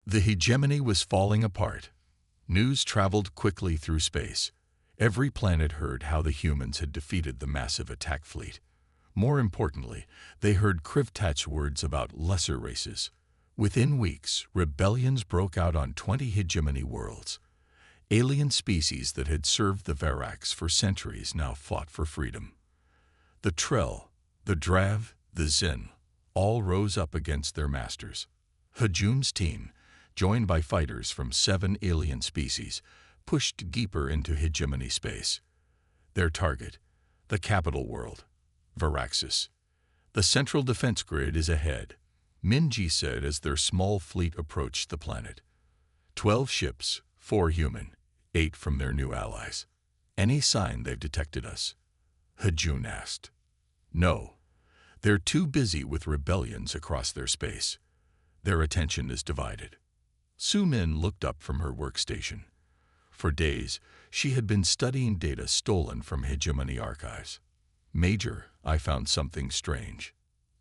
The hegemony was falling apart. News traveled quickly through space. Every planet heard how the humans had defeated the massive attack fleet. More importantly, they heard Krivtach's words about lesser races. Within weeks, rebellions broke out on 20 hegemony worlds. Alien species that had served the Verax for centuries now fought for freedom. The Trell, the Drav, the Zin, all rose up against their masters. Hajum's team, joined by fighters from 7 alien species, pushed deeper into hegemony space. Their target, the capital world, Veraxis. The central defense grid is ahead, Minji said as their small fleet approached the planet. 12 ships, 4 human, 8 from their new allies. Any sign they've detected us? Hajun asked. No. They're too busy with rebellions across their space. Their attention is divided. Su Min looked up from her workstation. For days, she had been studying data stolen from hegemony archives. Major, I found something strange.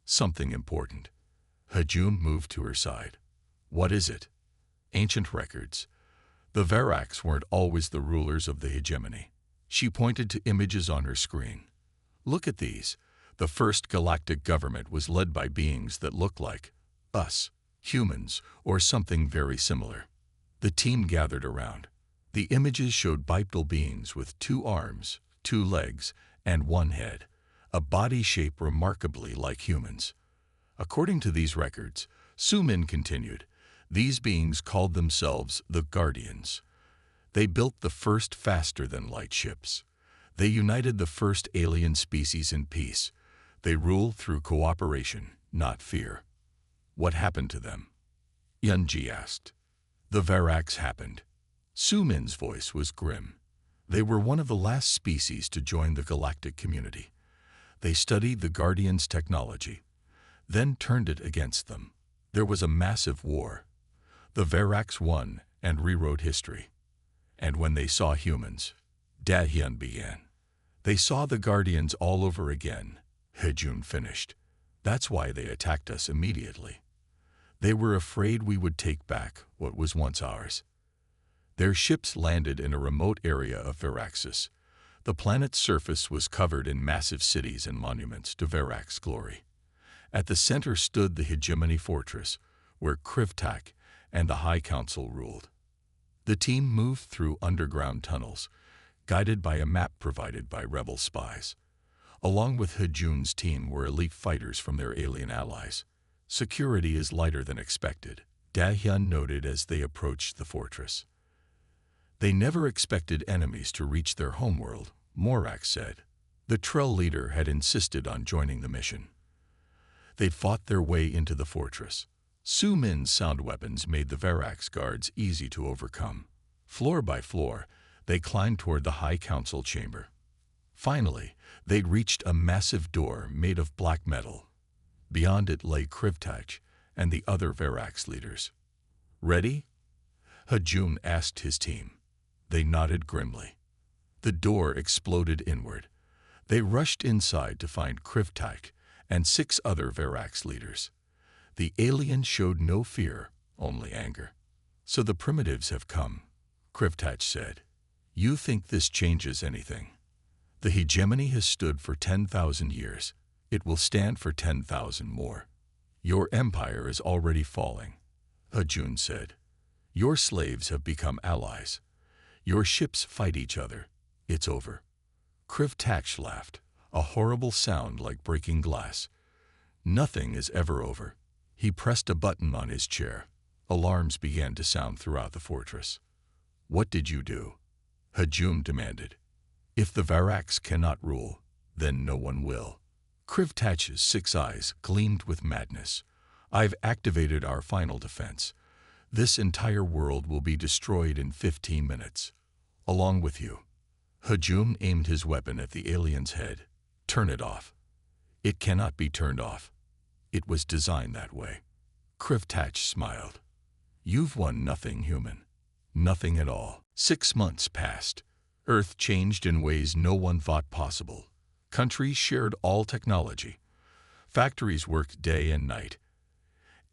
Something important. Hajun moved to her side. What is it? Ancient records. The Verax weren't always the rulers of the hegemony. She pointed to images on her screen. Look at these. The first galactic government was led by beings that looked like us, humans, or something very similar. The team gathered around. The images showed bipedal beings with 2 arms, 2 legs, and 1 head, a body shape remarkably like humans. According to these records, Su Min continued, these beings called themselves the Guardians. They built the first faster-than-light ships. They united the first alien species in peace. They rule through cooperation, not fear. What happened to them? Yunji asked. The Verax happened. Su Min's voice was grim. They were one of the last species to join the galactic community. They studied the Guardians' technology, then turned it against them. There was a massive war. The Verax won and rewrote history. And when they saw humans, Dahyun began. They saw the Guardians all over again. Hejun finished. That's why they attacked us immediately. They were afraid we would take back what was once ours. Their ships landed in a remote area of Veraxis. The planet's surface was covered in massive cities and monuments to Verax glory. At the center stood the hegemony fortress, where Krivtach and the High Council ruled. The team moved through underground tunnels, guided by a map provided by rebel spies. Along with Hejun's team were elite fighters from their alien allies. Security is lighter than expected, Dahyun noted as they approached the fortress. They never expected enemies to reach their homeworld, Morak said. The Trell leader had insisted on joining the mission. They'd fought their way into the fortress. Su Min's sound weapons made the Verax guards easy to overcome. Floor by floor, they climbed toward the High Council chamber. Finally, they'd reached a massive door made of black metal. Beyond it lay Krivtach and the other Verax leaders. Ready? Hajun asked his team. They nodded grimly. The door exploded inward. They rushed inside to find Krivtach and 6 other Verax leaders. The alien showed no fear, only anger. So the primitives have come, Krivtach said. You think this changes anything? The hegemony has stood for 10,000 years. It will stand for 10,000 more. Your empire is already falling, Hajun said. Your slaves have become allies. Your ships fight each other. It's over. Krivtach laughed, a horrible sound like breaking glass. Nothing is ever over. He pressed a button on his chair. Alarms began to sound throughout the fortress. What did you do? Hajun demanded. If the Verax cannot rule, then no one will. Krivtach's 6 eyes gleamed with madness. I've activated our final defense. This entire world will be destroyed in 15 minutes. Along with you. Hajun aimed his weapon at the alien's head. Turn it off. It cannot be turned off. It was designed that way. Krivtach smiled. You've won nothing, human. Nothing at all. 6 months passed. Earth changed in ways no one thought possible. Countries shared all technology. Factories worked day and night.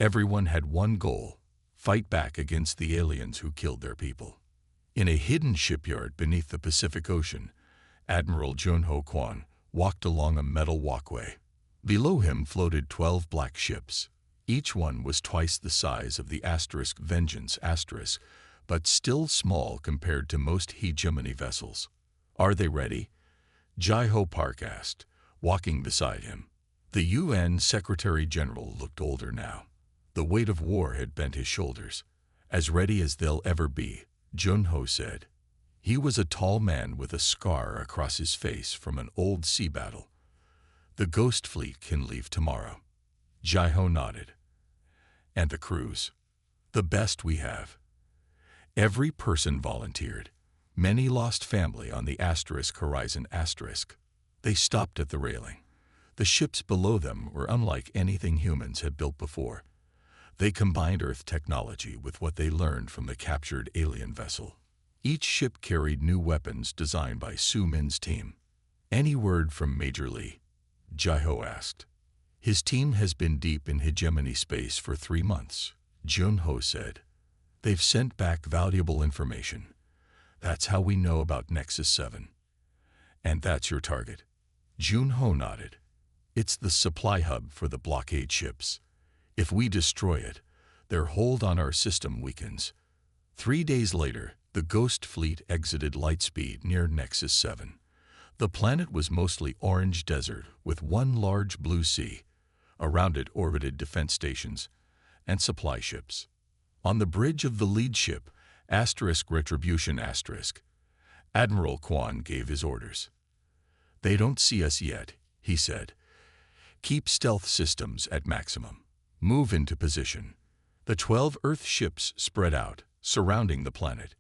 Everyone had one goal: fight back against the aliens who killed their people. In a hidden shipyard beneath the Pacific Ocean, Admiral Junho Kwon walked along a metal walkway. Below him floated 12 black ships. Each one was twice the size of the Vengeance *, but still small compared to most hegemony vessels. "Are they ready?" Jai-Ho Park asked, walking beside him. The UN Secretary-General looked older now. The weight of war had bent his shoulders. "As ready as they'll ever be," Junho said. He was a tall man with a scar across his face from an old sea battle. "The Ghost Fleet can leave tomorrow." Jai-Ho nodded. "And the crews?" "The best we have." Every person volunteered. Many lost family on the Horizon *. They stopped at the railing. The ships below them were unlike anything humans had built before. They combined Earth technology with what they learned from the captured alien vessel. Each ship carried new weapons designed by Su Min's team. "Any word from Major Lee?" Jai-Ho asked. "His team has been deep in hegemony space for 3 months," Junho said. "They've sent back valuable information. That's how we know about Nexus 7. "And that's your target?" Junho nodded. "It's the supply hub for the blockade ships. If we destroy it, their hold on our system weakens." 3 days later, the Ghost Fleet exited lightspeed near Nexus 7. The planet was mostly orange desert with one large blue sea. Around it orbited defense stations and supply ships. On the bridge of the lead ship, Retribution *, Admiral Kwon gave his orders. "They don't see us yet," he said. "Keep stealth systems at maximum. Move into position." The 12 Earth ships spread out, surrounding the planet.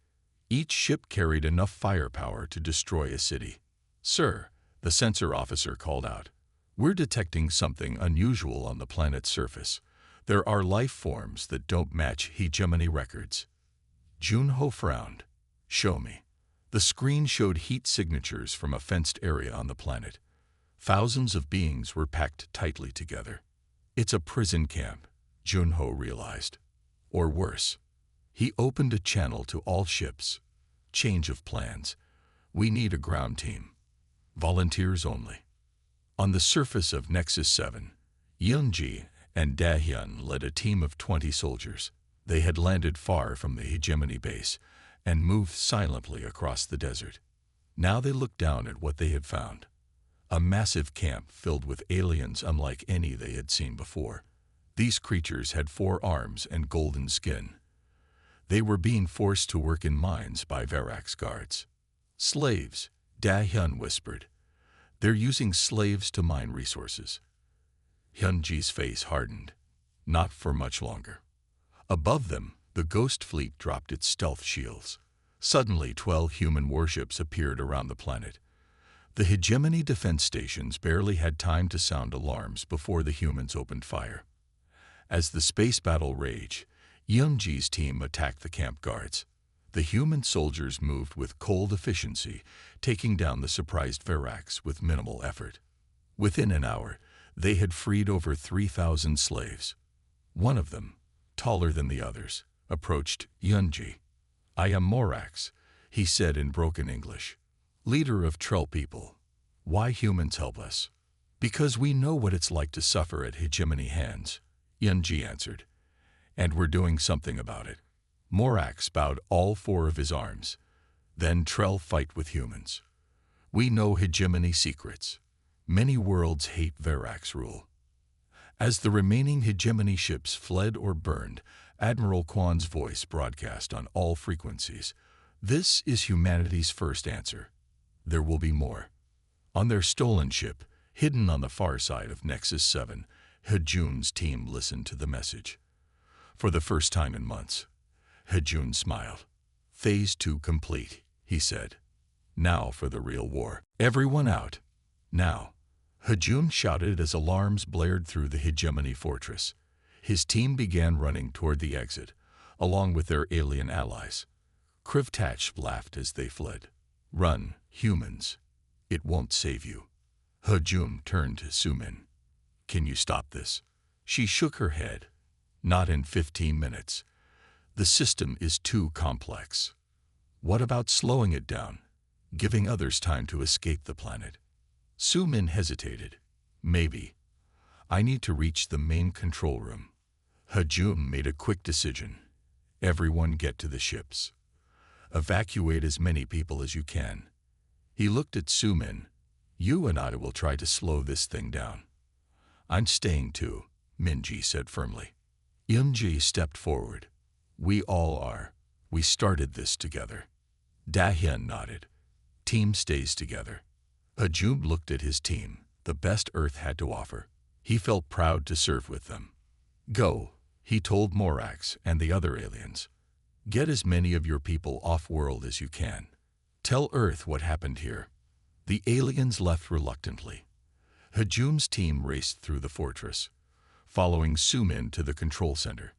Each ship carried enough firepower to destroy a city. "Sir," the sensor officer called out, "we're detecting something unusual on the planet's surface. There are life forms that don't match hegemony records." Junho frowned. "Show me." The screen showed heat signatures from a fenced area on the planet. Thousands of beings were packed tightly together. "It's a prison camp," Junho realized. Or worse. He opened a channel to all ships. "Change of plans. We need a ground team. Volunteers only." On the surface of Nexus 7, Yunji and Dahyun led a team of 20 soldiers. They had landed far from the hegemony base and moved silently across the desert. Now they looked down at what they had found. A massive camp filled with aliens unlike any they had seen before. These creatures had 4 arms and golden skin. They were being forced to work in mines by Verax guards. "Slaves," Dahyun whispered. "They're using slaves to mine resources." Hyunji's face hardened. Not for much longer. Above them, the Ghost Fleet dropped its stealth shields. Suddenly, 12 human warships appeared around the planet. The hegemony defense stations barely had time to sound alarms before the humans opened fire. As the space battle raged, Yunji's team attacked the camp guards. The human soldiers moved with cold efficiency, taking down the surprised Verax with minimal effort. Within an hour, they had freed over 3,000 slaves. One of them, taller than the others, approached Yunji. "I am Morax," he said in broken English. "Leader of Trell people. Why humans help us?" "Because we know what it's like to suffer at hegemony hands," Yunji answered. "And we're doing something about it." Morax bowed all 4 of his arms. "Then Trell fight with humans. We know hegemony secrets. Many worlds hate Verax rule." As the remaining hegemony ships fled or burned, Admiral Kwon's voice broadcast on all frequencies. "This is humanity's first answer. There will be more." On their stolen ship, hidden on the far side of Nexus 7, Hejun's team listened to the message. For the first time in months, Hejun smiled. "Phase 2 complete," he said. "Now for the real war. Everyone out. Now." Hejun shouted as alarms blared through the hegemony fortress. His team began running toward the exit, along with their alien allies. Krivtach laughed as they fled. "Run, humans. It won't save you." Hejun turned to Sumin. "Can you stop this?" She shook her head. "Not in 15 minutes. The system is too complex. What about slowing it down, giving others time to escape the planet? Su-min hesitated. Maybe. I need to reach the main control room. Hejun made a quick decision. Everyone get to the ships. Evacuate as many people as you can. He looked at Su-min. You and I will try to slow this thing down. I'm staying too, Min-ji said firmly. Eun-ji stepped forward. We all are. We started this together. Da-hyun nodded. Team stays together. Hejun looked at his team, the best Earth had to offer. He felt proud to serve with them. Go, he told Morax and the other aliens. Get as many of your people off-world as you can. Tell Earth what happened here. The aliens left reluctantly. Hejun's team raced through the fortress, following Su-min to the control center.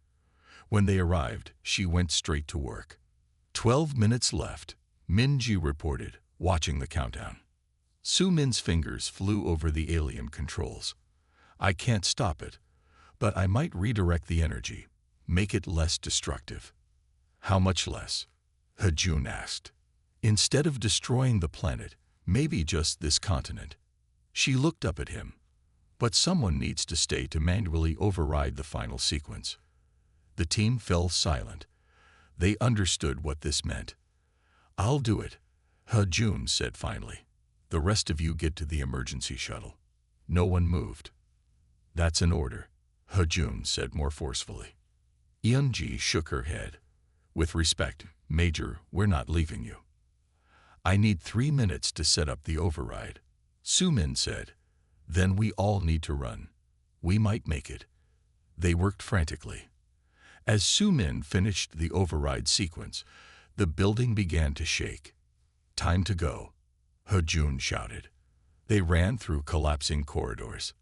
When they arrived, she went straight to work. 12 minutes left, Min-ji reported, watching the countdown. Su-min's fingers flew over the alien controls. I can't stop it, but I might redirect the energy, make it less destructive. How much less? Hejun asked. Instead of destroying the planet, maybe just this continent. She looked up at him. But someone needs to stay to manually override the final sequence. The team fell silent. They understood what this meant. I'll do it, Hejun said finally. The rest of you get to the emergency shuttle. No one moved. That's an order, Hejun said more forcefully. Eun-ji shook her head. With respect, Major, we're not leaving you. I need 3 minutes to set up the override, Su-min said. Then we all need to run. We might make it. They worked frantically. As Su-min finished the override sequence, the building began to shake. Time to go, Hejun shouted. They ran through collapsing corridors.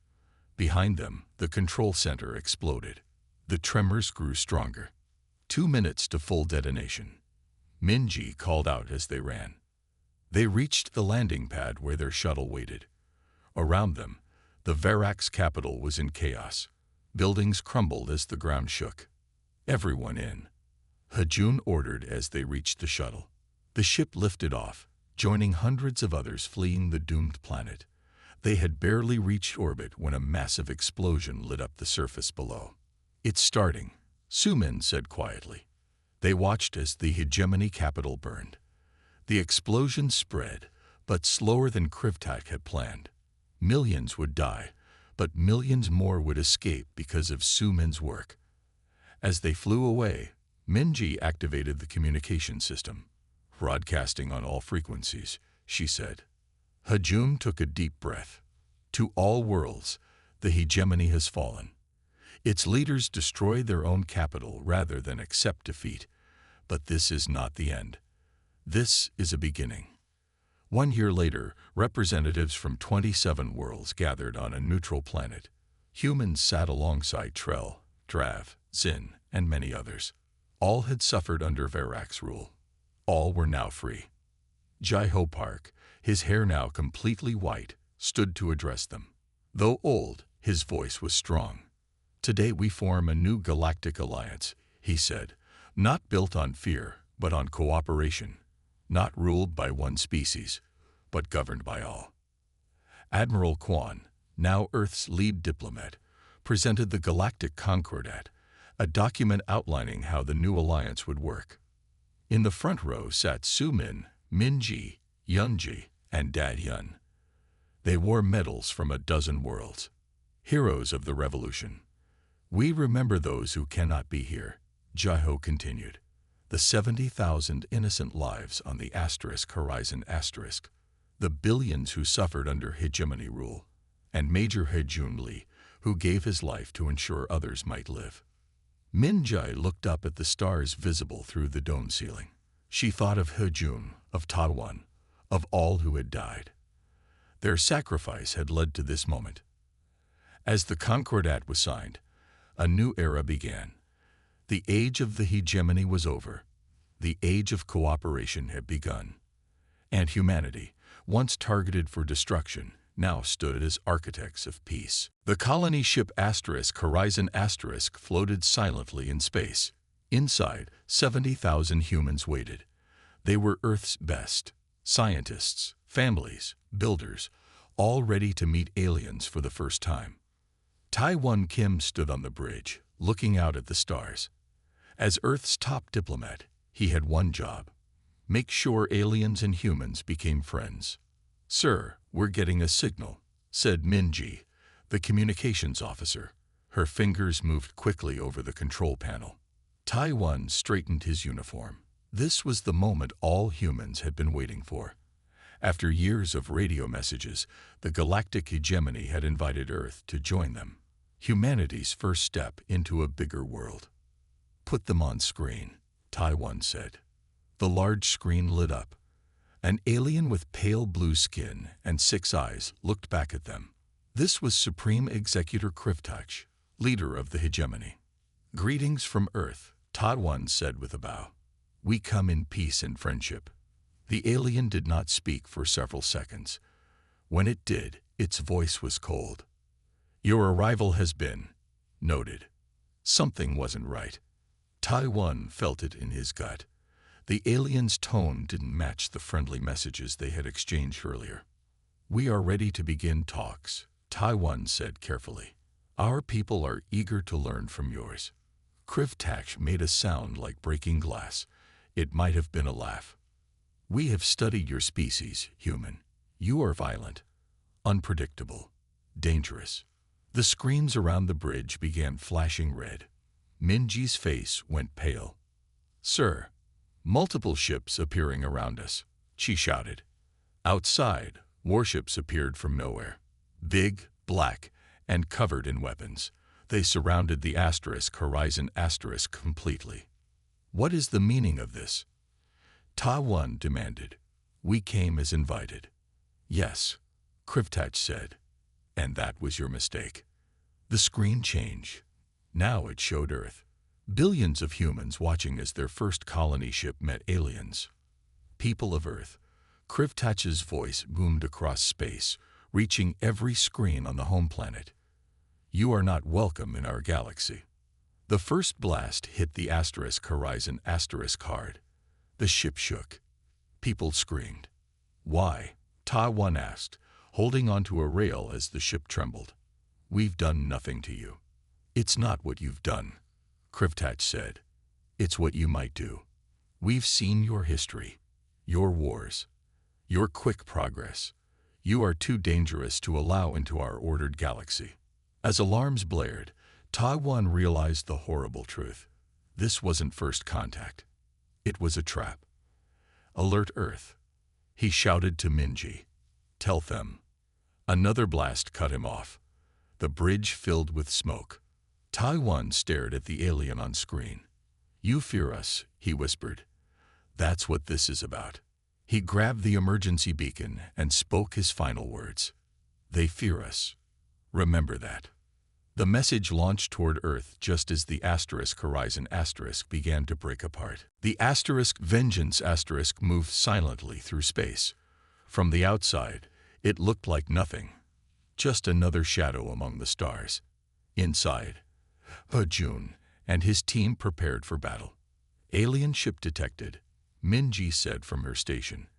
Behind them, the control center exploded. The tremors grew stronger. 2 minutes to full detonation. Min-ji called out as they ran. They reached the landing pad where their shuttle waited. Around them, the Verax capital was in chaos. Buildings crumbled as the ground shook. Everyone in, Hejun ordered as they reached the shuttle. The ship lifted off, joining hundreds of others fleeing the doomed planet. They had barely reached orbit when a massive explosion lit up the surface below. It's starting, Su-min said quietly. They watched as the hegemony capital burned. The explosion spread, but slower than Krivtak had planned. Millions would die, but millions more would escape because of Su-min's work. As they flew away, Min-ji activated the communication system. Broadcasting on all frequencies, she said. Hejun took a deep breath. To all worlds, the hegemony has fallen. Its leaders destroyed their own capital rather than accept defeat. But this is not the end. This is a beginning. 1 year later, representatives from 27 worlds gathered on a neutral planet. Humans sat alongside Trell, Drav, Zin, and many others. All had suffered under Verax rule. All were now free. Jai-Ho Park, his hair now completely white, stood to address them. Though old, his voice was strong. Today we form a new galactic alliance, he said, not built on fear, but on cooperation, not ruled by one species, but governed by all. Admiral Kwan, now Earth's lead diplomat, presented the Galactic Concordat, a document outlining how the new alliance would work. In the front row sat Su-min, Min-ji, Eun-ji, and Da-hyun. They wore medals from a dozen worlds. Heroes of the revolution. We remember those who cannot be here, Jai-Ho continued. The 70,000 innocent lives on the Horizon *, the billions who suffered under hegemony rule, and Major Hejun Lee, who gave his life to ensure others might live. Min-ji looked up at the stars visible through the dome ceiling. She thought of Hejun, of Taiwan, of all who had died. Their sacrifice had led to this moment. As the Concordat was signed, a new era began. The age of the hegemony was over. The age of cooperation had begun. And humanity, once targeted for destruction, now stood as architects of peace. The colony ship Horizon * floated silently in space. Inside, 70,000 humans waited. They were Earth's best. Scientists, families, builders, all ready to meet aliens for the first time. Tai-1 Kim stood on the bridge, looking out at the stars. As Earth's top diplomat, he had one job: make sure aliens and humans became friends. "Sir, we're getting a signal," said Minji, the communications officer. Her fingers moved quickly over the control panel. Tai-1 straightened his uniform. This was the moment all humans had been waiting for. After years of radio messages, the galactic hegemony had invited Earth to join them. Humanity's first step into a bigger world. "Put them on screen," Tai-1 said. The large screen lit up. An alien with pale blue skin and 6 eyes looked back at them. This was Supreme Executor Krivtach, leader of the hegemony. "Greetings from Earth," Tai-1 said with a bow. "We come in peace and friendship." The alien did not speak for several seconds. When it did, its voice was cold. "Your arrival has been noted." Something wasn't right. Tai-1 felt it in his gut. The alien's tone didn't match the friendly messages they had exchanged earlier. "We are ready to begin talks," Tai-1 said carefully. "Our people are eager to learn from yours." Krivtach made a sound like breaking glass. It might have been a laugh. "We have studied your species, human. You are violent, unpredictable, dangerous." The screens around the bridge began flashing red. Minji's face went pale. "Sir, multiple ships appearing around us," she shouted. Outside, warships appeared from nowhere. Big, black, and covered in weapons. They surrounded the Horizon completely. "What is the meaning of this?" Tai-1 demanded. "We came as invited." "Yes," Krivtach said. "And that was your mistake." The screen changed. Now it showed Earth. Billions of humans watching as their first colony ship met aliens. "People of Earth," Krivtach's voice boomed across space, reaching every screen on the home planet. "You are not welcome in our galaxy." The first blast hit the Horizon hard. The ship shook. People screamed. "Why?" Tai-1 asked, holding onto a rail as the ship trembled. "We've done nothing to you." "It's not what you've done," Krivtach said. "It's what you might do. We've seen your history, your wars, your quick progress. You are too dangerous to allow into our ordered galaxy." As alarms blared, Tai-1 realized the horrible truth. This wasn't first contact. It was a trap. "Alert Earth," he shouted to Minji. "Tell them." Another blast cut him off. The bridge filled with smoke. Tai-1 stared at the alien on screen. "You fear us," he whispered. "That's what this is about." He grabbed the emergency beacon and spoke his final words. "They fear us. Remember that." The message launched toward Earth just as the Horizon began to break apart. The Vengeance moved silently through space. From the outside, it looked like nothing. Just another shadow among the stars. Inside, Hajun and his team prepared for battle. "Alien ship detected," Minji said from her station.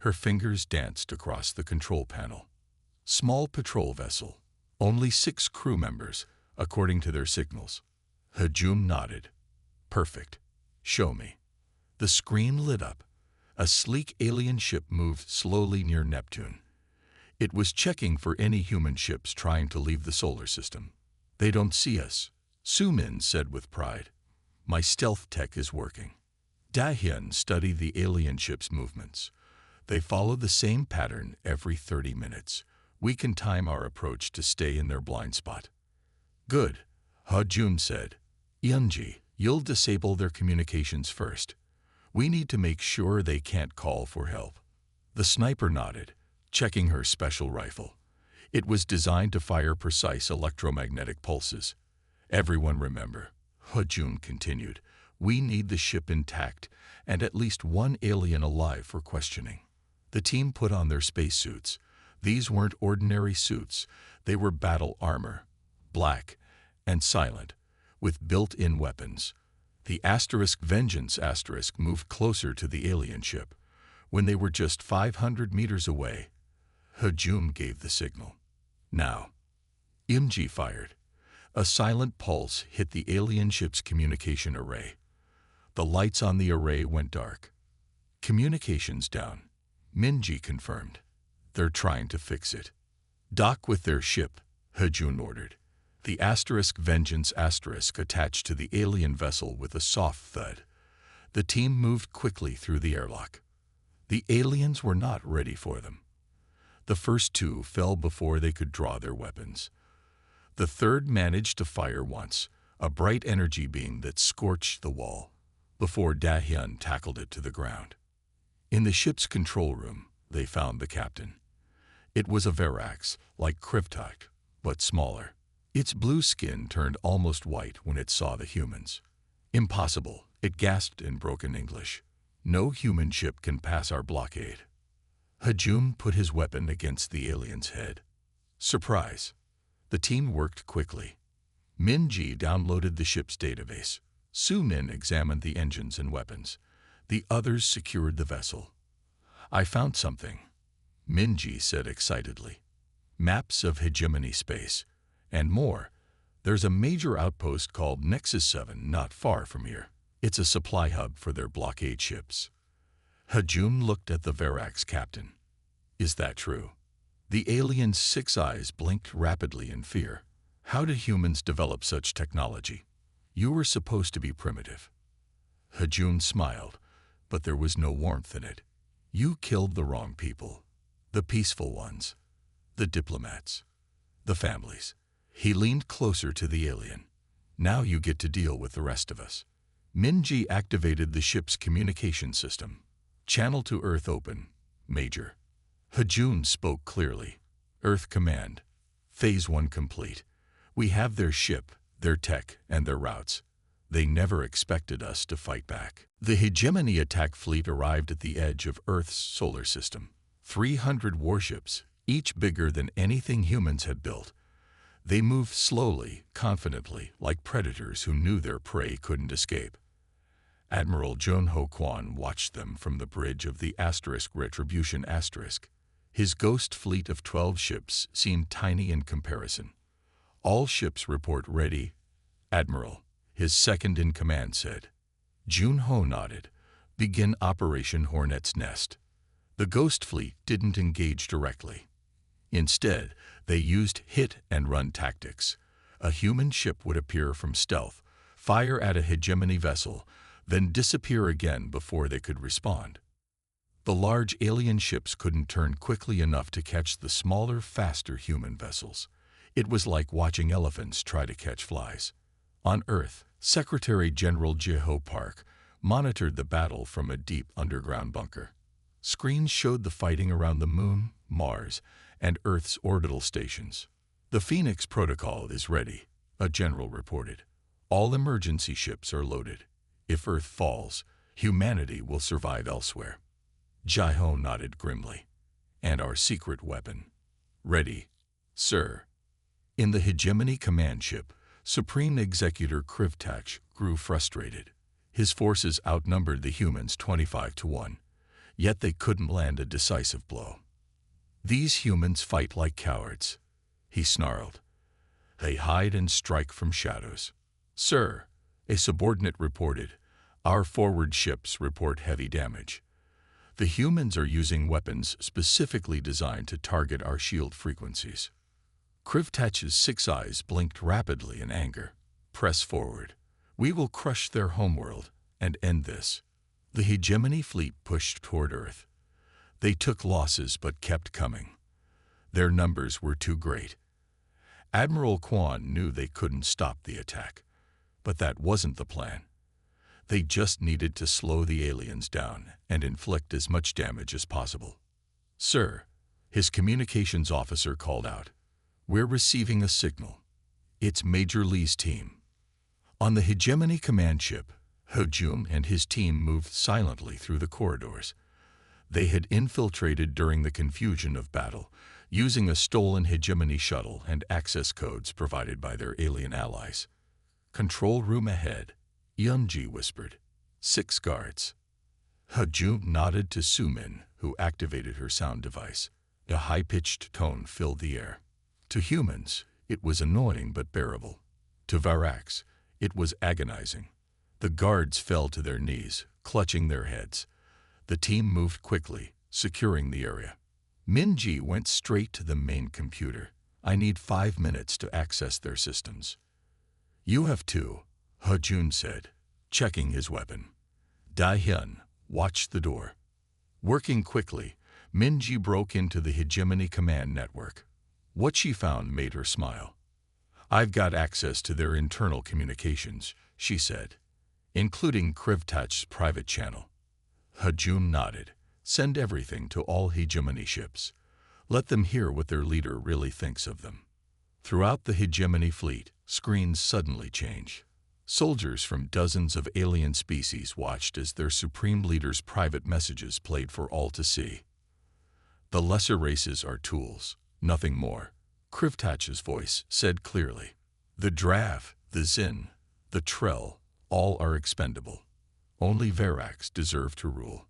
Her fingers danced across the control panel. "Small patrol vessel. Only 6 crew members, according to their signals." Hajun nodded. "Perfect. Show me." The screen lit up. A sleek alien ship moved slowly near Neptune. It was checking for any human ships trying to leave the solar system. "They don't see us," Sumin said with pride. "My stealth tech is working." Dahyun studied the alien ship's movements. "They follow the same pattern every 30 minutes. We can time our approach to stay in their blind spot." "Good," Hajun said. "Yunji, you'll disable their communications first. We need to make sure they can't call for help." The sniper nodded, checking her special rifle. It was designed to fire precise electromagnetic pulses. "Everyone remember," Hajun continued, "we need the ship intact and at least one alien alive for questioning." The team put on their spacesuits. These weren't ordinary suits. They were battle armor, black and silent, with built-in weapons. The Vengeance moved closer to the alien ship. When they were just 500 meters away, Hajum gave the signal. Now, MG fired. A silent pulse hit the alien ship's communication array. The lights on the array went dark. Communications down. Minji confirmed. They're trying to fix it. Dock with their ship, Hajun ordered. The Vengeance attached to the alien vessel with a soft thud. The team moved quickly through the airlock. The aliens were not ready for them. The first two fell before they could draw their weapons. The third managed to fire once, a bright energy beam that scorched the wall, before Dahyun tackled it to the ground. In the ship's control room, they found the captain. It was a Verax, like Krivtak, but smaller. Its blue skin turned almost white when it saw the humans. "Impossible," it gasped in broken English. "No human ship can pass our blockade." Hajum put his weapon against the alien's head. Surprise. The team worked quickly. Minji downloaded the ship's database. Sumin examined the engines and weapons. The others secured the vessel. "I found something," Minji said excitedly. "Maps of hegemony space. And more. There's a major outpost called Nexus 7 not far from here. It's a supply hub for their blockade ships." Hajum looked at the Verax captain. "Is that true?" The alien's 6 eyes blinked rapidly in fear. "How did humans develop such technology? You were supposed to be primitive." Hajum smiled, but there was no warmth in it. "You killed the wrong people. The peaceful ones. The diplomats. The families." He leaned closer to the alien. "Now you get to deal with the rest of us." Minji activated the ship's communication system. "Channel to Earth open, Major." Hajun spoke clearly. "Earth Command. Phase 1 complete. We have their ship, their tech, and their routes. They never expected us to fight back." The hegemony attack fleet arrived at the edge of Earth's solar system. 300 warships, each bigger than anything humans had built. They moved slowly, confidently, like predators who knew their prey couldn't escape. Admiral Junho Kwan watched them from the bridge of the Retribution. His ghost fleet of 12 ships seemed tiny in comparison. "All ships report ready, Admiral," his second-in-command said. Junho nodded. "Begin Operation Hornet's Nest." The ghost fleet didn't engage directly. Instead, they used hit-and-run tactics. A human ship would appear from stealth, fire at a hegemony vessel, then disappear again before they could respond. The large alien ships couldn't turn quickly enough to catch the smaller, faster human vessels. It was like watching elephants try to catch flies. On Earth, Secretary General Jeho Park monitored the battle from a deep underground bunker. Screens showed the fighting around the Moon, Mars, and Earth's orbital stations. "The Phoenix Protocol is ready," a general reported. "All emergency ships are loaded. If Earth falls, humanity will survive elsewhere." Jeho nodded grimly. "And our secret weapon?" "Ready, sir." In the hegemony command ship, Supreme Executor Krivtak grew frustrated. His forces outnumbered the humans 25-1, yet they couldn't land a decisive blow. "These humans fight like cowards," he snarled. "They hide and strike from shadows." "Sir," a subordinate reported, "our forward ships report heavy damage. The humans are using weapons specifically designed to target our shield frequencies." Krivtak's 6 eyes blinked rapidly in anger. "Press forward. We will crush their homeworld and end this." The hegemony fleet pushed toward Earth. They took losses but kept coming. Their numbers were too great. Admiral Kwan knew they couldn't stop the attack, but that wasn't the plan. They just needed to slow the aliens down and inflict as much damage as possible. "Sir," his communications officer called out, "we're receiving a signal. It's Major Lee's team." On the hegemony command ship, Hojum and his team moved silently through the corridors. They had infiltrated during the confusion of battle, using a stolen hegemony shuttle and access codes provided by their alien allies. "Control room ahead," Yunji whispered. 6 guards. Hajun nodded to Sumin, who activated her sound device. A high-pitched tone filled the air. To humans, it was annoying but bearable. To Varaks, it was agonizing. The guards fell to their knees, clutching their heads. The team moved quickly, securing the area. Minji went straight to the main computer. I need 5 minutes to access their systems. You have 2, Hajun said, checking his weapon. Dahyun watched the door. Working quickly, Minji broke into the Hegemony Command Network. What she found made her smile. I've got access to their internal communications, she said, including Krivtach's private channel. Hajun nodded. Send everything to all Hegemony ships. Let them hear what their leader really thinks of them. Throughout the Hegemony fleet, screens suddenly changed. Soldiers from dozens of alien species watched as their supreme leader's private messages played for all to see. The lesser races are tools, nothing more, Krivtach's voice said clearly. The Drav, the Zin, the Trell, all are expendable. Only Varaks deserve to rule.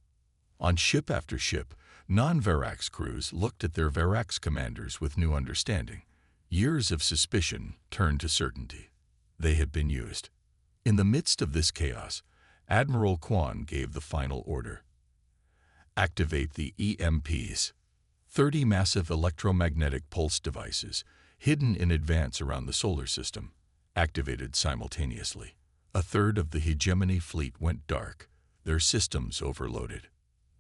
On ship after ship, non-Varaks crews looked at their Varaks commanders with new understanding. Years of suspicion turned to certainty. They had been used. In the midst of this chaos, Admiral Quan gave the final order. Activate the EMPs. 30 massive electromagnetic pulse devices, hidden in advance around the solar system, activated simultaneously. A third of the Hegemony fleet went dark, their systems overloaded.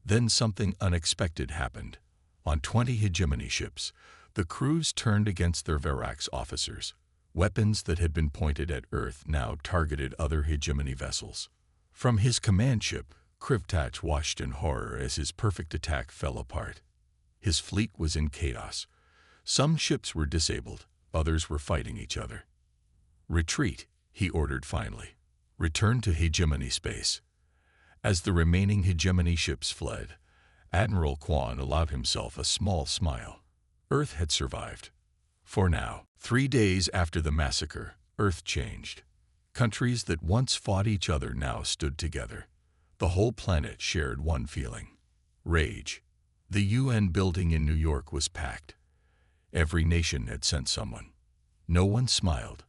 Then something unexpected happened. On 20 Hegemony ships, the crews turned against their Varaks officers. Weapons that had been pointed at Earth now targeted other Hegemony vessels. From his command ship, Krivtach watched in horror as his perfect attack fell apart. His fleet was in chaos. Some ships were disabled, others were fighting each other. Retreat, he ordered finally. Return to Hegemony space. As the remaining Hegemony ships fled, Admiral Quan allowed himself a small smile. Earth had survived. For now, 3 days after the massacre, Earth changed. Countries that once fought each other now stood together. The whole planet shared one feeling: rage. The UN building in New York was packed. Every nation had sent someone. No one smiled.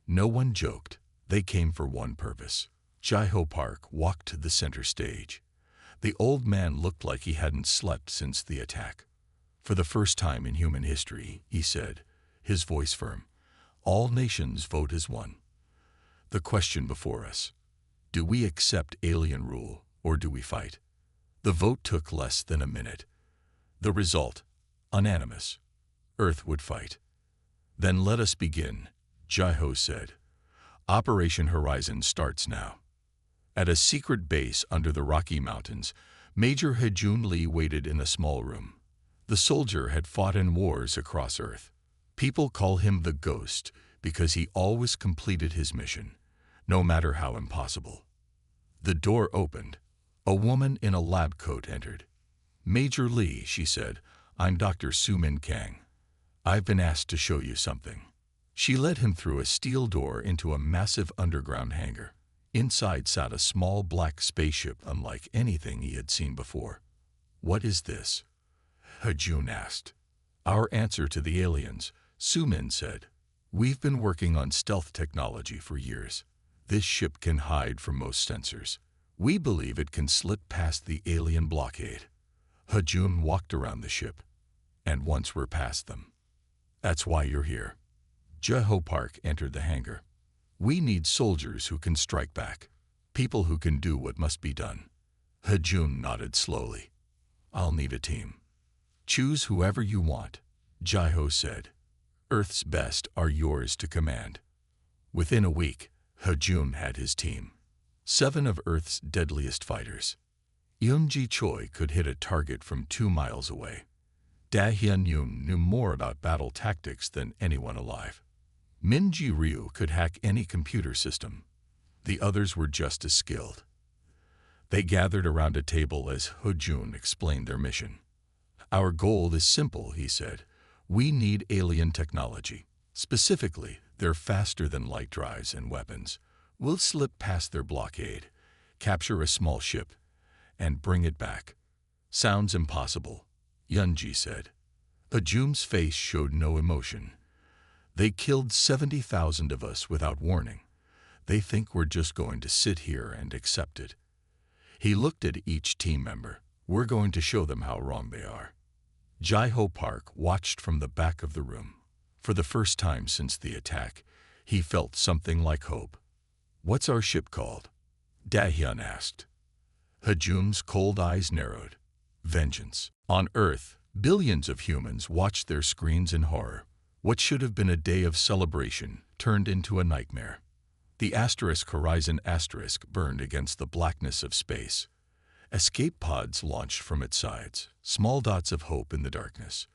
No one joked. They came for one purpose. Jaiho Park walked to the center stage. The old man looked like he hadn't slept since the attack. For the first time in human history, he said, his voice firm, all nations vote as one. The question before us: do we accept alien rule or do we fight? The vote took less than a minute. The result: unanimous. Earth would fight. Then let us begin, Jaiho said. Operation Horizon starts now. At a secret base under the Rocky Mountains, Major Hajun Lee waited in a small room. The soldier had fought in wars across Earth. People call him the Ghost because he always completed his mission, no matter how impossible. The door opened. A woman in a lab coat entered. Major Lee, she said, I'm Dr. Sumin Kang. I've been asked to show you something. She led him through a steel door into a massive underground hangar. Inside sat a small black spaceship unlike anything he had seen before. What is this? Hajun asked. Our answer to the aliens, Sumin said. We've been working on stealth technology for years. This ship can hide from most sensors. We believe it can slip past the alien blockade. Hajun walked around the ship. And once we're past them. That's why you're here. Jaiho Park entered the hangar. We need soldiers who can strike back. People who can do what must be done. Hajun nodded slowly. I'll need a team. Choose whoever you want, Jaiho said. Earth's best are yours to command. Within a week, Hajun had his team. 7 of Earth's deadliest fighters. Yoonji Choi could hit a target from 2 miles away. Da Hyun-yoon knew more about battle tactics than anyone alive. Minji Ryu could hack any computer system. The others were just as skilled. They gathered around a table as Hajun explained their mission. Our goal is simple, he said. We need alien technology. Specifically, they're faster than light drives and weapons. We'll slip past their blockade, capture a small ship, and bring it back. Sounds impossible, Yunji said. Ajum's face showed no emotion. They killed 70,000 of us without warning. They think we're just going to sit here and accept it. He looked at each team member. We're going to show them how wrong they are. Jaiho Park watched from the back of the room. For the first time since the attack, he felt something like hope. What's our ship called? Dahyun asked. Hajum's cold eyes narrowed. Vengeance. On Earth, billions of humans watched their screens in horror. What should have been a day of celebration turned into a nightmare. The Horizon burned against the blackness of space. Escape pods launched from its sides, small dots of hope in the darkness.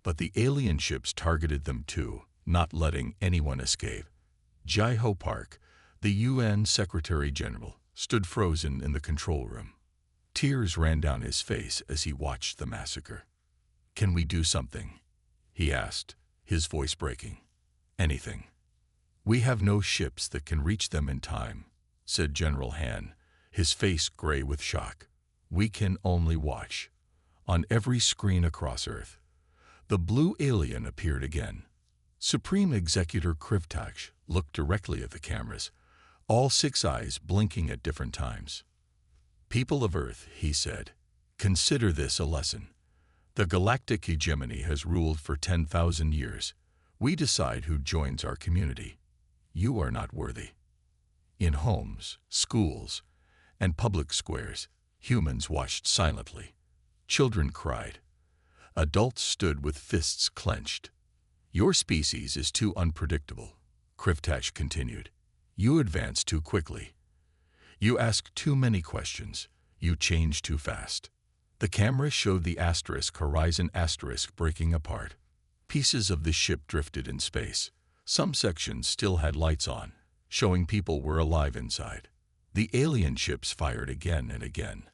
But the alien ships targeted them too, not letting anyone escape. Jaiho Park, the UN Secretary General, stood frozen in the control room. Tears ran down his face as he watched the massacre. Can we do something? He asked, his voice breaking. Anything. We have no ships that can reach them in time, said General Han, his face gray with shock. We can only watch. On every screen across Earth, the blue alien appeared again. Supreme Executor Krivtach looked directly at the cameras, all 6 eyes blinking at different times. People of Earth, he said, consider this a lesson. The galactic hegemony has ruled for 10,000 years. We decide who joins our community. You are not worthy. In homes, schools, and public squares, humans watched silently. Children cried. Adults stood with fists clenched. Your species is too unpredictable, Krivtach continued. You advance too quickly. You ask too many questions. You change too fast. The camera showed the Horizon breaking apart. Pieces of the ship drifted in space. Some sections still had lights on, showing people were alive inside. The alien ships fired again and again,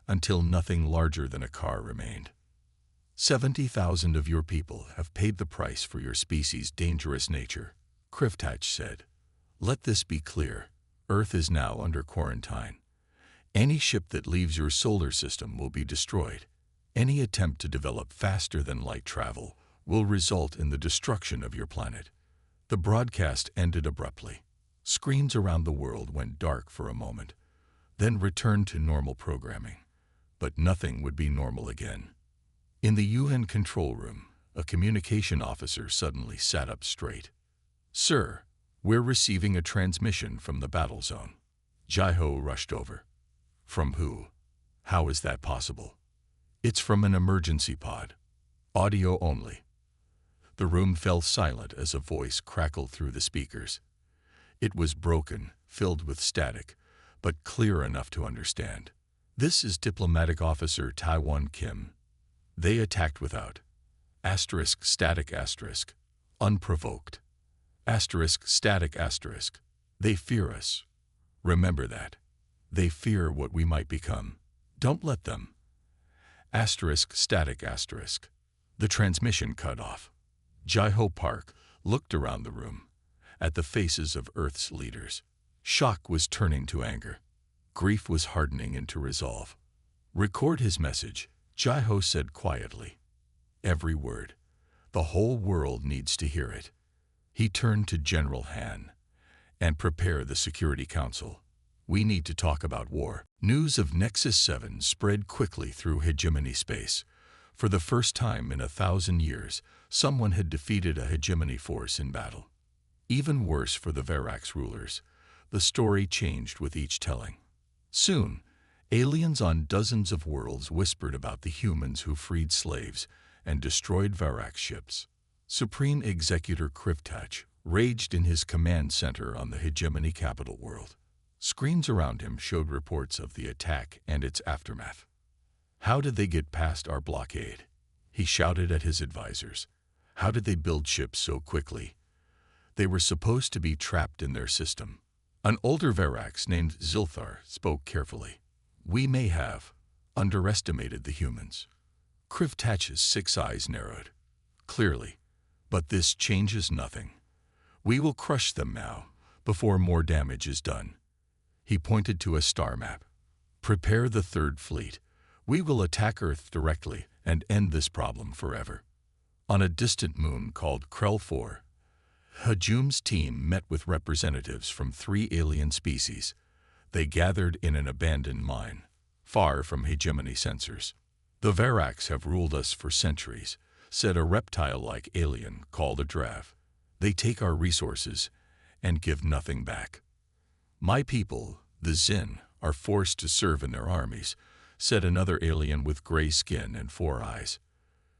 until nothing larger than a car remained. 70,000 of your people have paid the price for your species' dangerous nature, Krivtach said. Let this be clear. Earth is now under quarantine. Any ship that leaves your solar system will be destroyed. Any attempt to develop faster than light travel will result in the destruction of your planet. The broadcast ended abruptly. Screens around the world went dark for a moment, then returned to normal programming. But nothing would be normal again. In the UN control room, a communication officer suddenly sat up straight. Sir, we're receiving a transmission from the battle zone. Jaiho rushed over. From who? How is that possible? It's from an emergency pod. Audio only. The room fell silent as a voice crackled through the speakers. It was broken, filled with static, but clear enough to understand. This is Diplomatic Officer Taiwan Kim. They attacked without. Static. Unprovoked. Static. They fear us. Remember that. They fear what we might become. Don't let them. Static. The transmission cut off. Jaiho Park looked around the room, at the faces of Earth's leaders. Shock was turning to anger. Grief was hardening into resolve. Record his message, Jaiho said quietly. Every word. The whole world needs to hear it. He turned to General Han. And prepare the Security Council. We need to talk about war. News of Nexus 7 spread quickly through hegemony space. For the first time in 1,000 years, someone had defeated a hegemony force in battle. Even worse for the Verax rulers. The story changed with each telling. Soon, aliens on dozens of worlds whispered about the humans who freed slaves and destroyed Verax ships. Supreme Executor Krivtach raged in his command center on the hegemony capital world. Screens around him showed reports of the attack and its aftermath. How did they get past our blockade? He shouted at his advisors. How did they build ships so quickly? They were supposed to be trapped in their system. An older Verax named Zilthar spoke carefully. We may have underestimated the humans. Krivtach's 6 eyes narrowed. Clearly. But this changes nothing. We will crush them now, before more damage is done. He pointed to a star map. Prepare the Third Fleet. We will attack Earth directly and end this problem forever. On a distant moon called Krell 4, Hajum's team met with representatives from 3 alien species. They gathered in an abandoned mine, far from hegemony sensors. The Verax have ruled us for centuries, said a reptile-like alien called a Drav. They take our resources and give nothing back. My people, the Zin, are forced to serve in their armies, said another alien with gray skin and 4 eyes.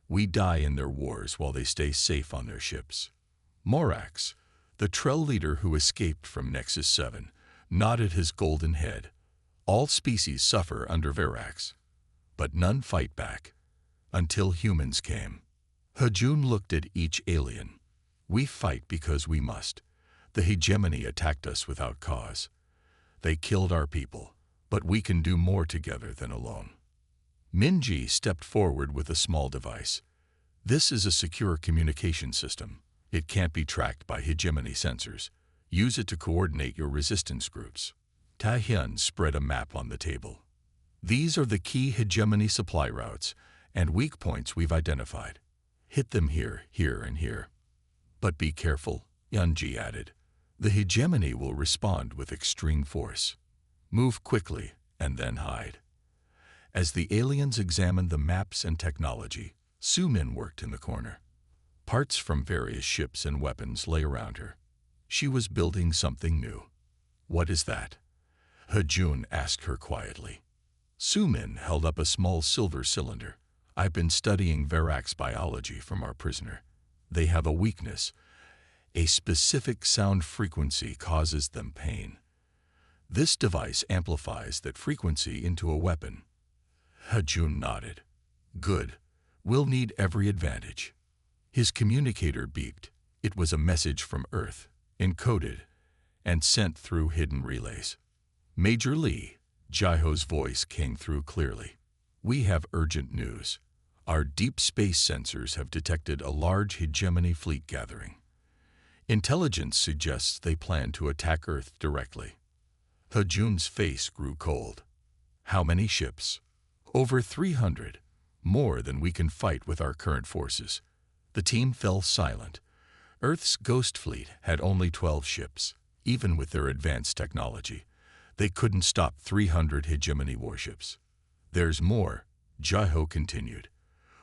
We die in their wars while they stay safe on their ships. Morax, the Trell leader who escaped from Nexus 7, nodded his golden head. All species suffer under Verax, but none fight back, until humans came. Hajun looked at each alien. We fight because we must. The hegemony attacked us without cause. They killed our people, but we can do more together than alone. Minji stepped forward with a small device. This is a secure communication system. It can't be tracked by hegemony sensors. Use it to coordinate your resistance groups. Tahyun spread a map on the table. These are the key hegemony supply routes and weak points we've identified. Hit them here, here, and here. But be careful, Yunji added. The hegemony will respond with extreme force. Move quickly and then hide. As the aliens examined the maps and technology, Sumin worked in the corner. Parts from various ships and weapons lay around her. She was building something new. What is that? Hajun asked her quietly. Sumin held up a small silver cylinder. I've been studying Verax biology from our prisoner. They have a weakness. A specific sound frequency causes them pain. This device amplifies that frequency into a weapon. Hajun nodded. Good. We'll need every advantage. His communicator beeped. It was a message from Earth, encoded, and sent through hidden relays. Major Lee, Jaiho's voice came through clearly. We have urgent news. Our deep space sensors have detected a large hegemony fleet gathering. Intelligence suggests they plan to attack Earth directly. Hajun's face grew cold. How many ships? Over 300, more than we can fight with our current forces. The team fell silent. Earth's Ghost Fleet had only 12 ships. Even with their advanced technology, they couldn't stop 300 hegemony warships. There's more, Jaiho continued.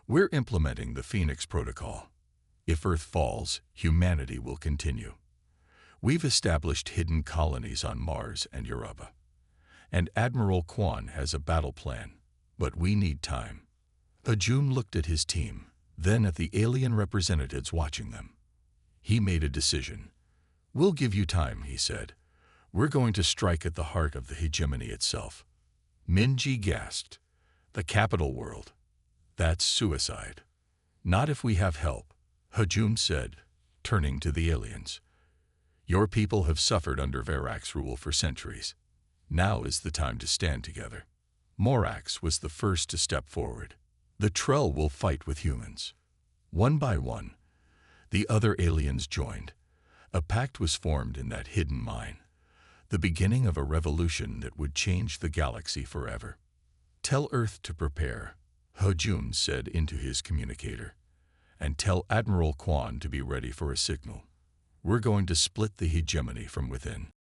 We're implementing the Phoenix Protocol. If Earth falls, humanity will continue. We've established hidden colonies on Mars and Europa. And Admiral Kwan has a battle plan, but we need time. Hajun looked at his team, then at the alien representatives watching them. He made a decision. We'll give you time, he said. We're going to strike at the heart of the hegemony itself. Minji gasped. The capital world. That's suicide. Not if we have help, Hajun said, turning to the aliens. Your people have suffered under Verax rule for centuries. Now is the time to stand together. Morax was the first to step forward. The Trell will fight with humans. One by one, the other aliens joined. A pact was formed in that hidden mine, the beginning of a revolution that would change the galaxy forever. Tell Earth to prepare, Hajun said into his communicator, and tell Admiral Kwan to be ready for a signal. We're going to split the hegemony from within.